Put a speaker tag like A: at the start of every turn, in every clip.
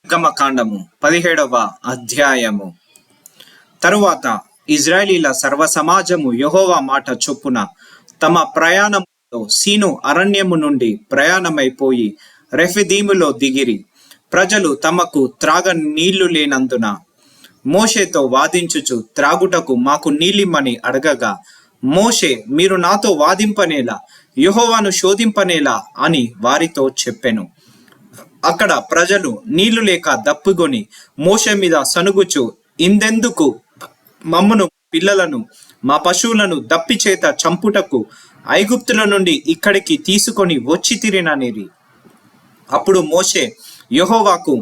A: నిర్గమకాండము 17వ అధ్యాయము. తరువాత ఇజ్రాయేలీల సర్వసమాజము యెహోవా మాట చొప్పున తమ ప్రయాణములో సీను అరణ్యము నుండి ప్రయాణమైపోయి రెఫిదీములో దిగిరి. ప్రజలు తమకు త్రాగ నీళ్లు లేనందున మోషేతో వాదించుచు త్రాగుటకు మాకు నీళ్ళిమ్మని అడగగా, మోషే, మీరు నాతో వాదింపనేలా, యెహోవాను శోధింపనేలా అని వారితో చెప్పెను. అక్కడ ప్రజలు నీళ్లు లేక దప్పిగొని మోషే మీద సనుగుచు, ఇందెందుకు మమ్మును, పిల్లలను, మా పశువులను దప్పి చేత చంపుటకు ఐగుప్తుల నుండి ఇక్కడికి తీసుకొని వచ్చి తిరిననిరి. అప్పుడు మోషే యెహోవాకు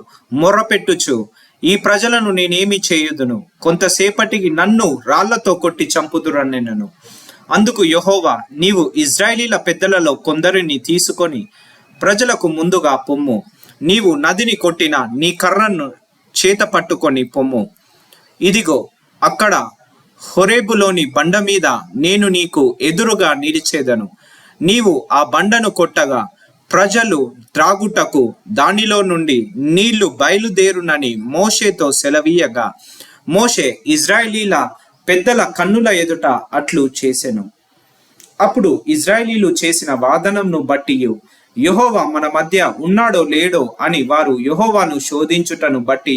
A: మొర్రపెట్టుచు, ఈ ప్రజలను నేనేమి చేయుదును? కొంతసేపటికి నన్ను రాళ్లతో కొట్టి చంపుదురనెను. అందుకు యెహోవా, నీవు ఇజ్రాయేలీల పెద్దలలో కొందరిని తీసుకొని ప్రజలకు ముందుగా పొమ్ము. నీవు నదిని కొట్టిన నీ కర్రను చేత పట్టుకొని పొమ్ము. ఇదిగో, అక్కడ హోరేబులోని బండ మీద నేను నీకు ఎదురుగా నిలిచేదను. నీవు ఆ బండను కొట్టగా ప్రజలు త్రాగుటకు దానిలో నుండి నీళ్లు బయలుదేరునని మోషేతో సెలవీయగా, మోషే ఇజ్రాయేలీల పెద్దల కన్నుల ఎదుట అట్లు చేసెను. అప్పుడు ఇజ్రాయేలీలు చేసిన వాదనను బట్టి యెహోవా మన మధ్య ఉన్నాడో లేడో అని వారు యెహోవాను శోధించుటను బట్టి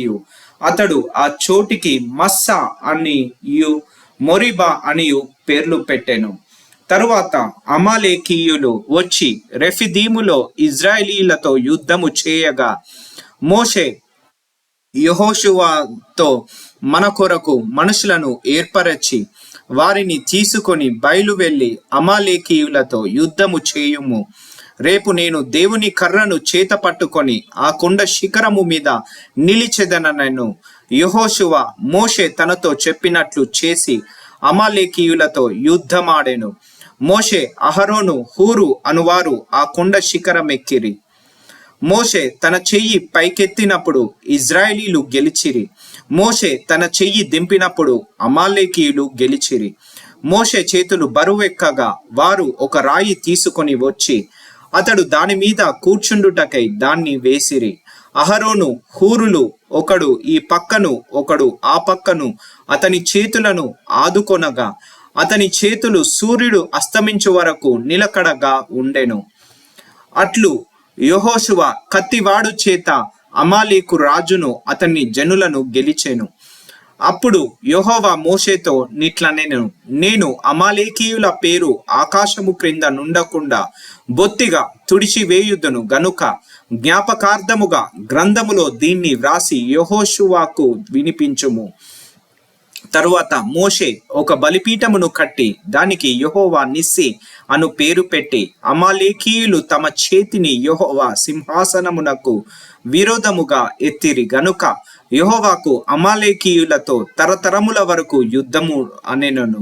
A: అతడు ఆ చోటికి మస్సా అనియు మొరిబా అనియు పేర్లు పెట్టెను. తరువాత అమాలేకీయులు వచ్చి రెఫిదీములో ఇజ్రాయేలీలతో యుద్ధము చేయగా, మోషే యెహోషువతో, మన కొరకు మనుషులను ఏర్పరచి వారిని తీసుకొని బయలువెళ్ళి అమాలేకీయులతో యుద్ధము చేయుము. రేపు నేను దేవుని కర్రను చేత పట్టుకొని ఆ కొండ శిఖరము మీద నిలిచెదనను. యెహోషువ మోషే తనతో చెప్పినట్లు చేసి అమాలేకీయులతో యుద్ధమాడెను. మోషే, అహరోను, హూరు అనువారు ఆ కొండ శిఖరం ఎక్కిరి. మోషే తన చెయ్యి పైకెత్తినప్పుడు ఇజ్రాయేలీలు గెలిచిరి. మోషే తన చెయ్యి దింపినప్పుడు అమాలేకీయులు గెలిచిరి. మోషే చేతులు బరువెక్కగా వారు ఒక రాయి తీసుకొని వచ్చి అతడు దాని మీద కూర్చుండుటకై దాన్ని వేసిరి. అహరోను, హూరులు ఒకడు ఈ పక్కను ఒకడు ఆ పక్కను అతని చేతులను ఆదుకొనగా అతని చేతులు సూర్యుడు అస్తమించు వరకు నిలకడగా ఉండెను. అట్లు యెహోషువ కత్తివాడు చేత అమాలేకు రాజును అతని జనులను గెలిచెను. అప్పుడు యెహోవా మోషేతో నిట్లనెను, నేను అమాలేకీయుల పేరు ఆకాశము క్రింద నుండకుండా బొత్తిగా తుడిచివేయుదును గనుక జ్ఞాపకార్థముగా గ్రంథములో దీన్ని వ్రాసి యెహోషువకు వినిపించుము. తరువాత మోషే ఒక బలిపీఠమును కట్టి దానికి యెహోవా నిస్సి అను పేరు పెట్టి, అమాలేకీయులు తమ చేతిని యెహోవా సింహాసనమునకు విరోధముగా ఎత్తిరి గనుక యెహోవాకు అమాలేకీయులతో తరతరముల వరకు యుద్ధము అనెను.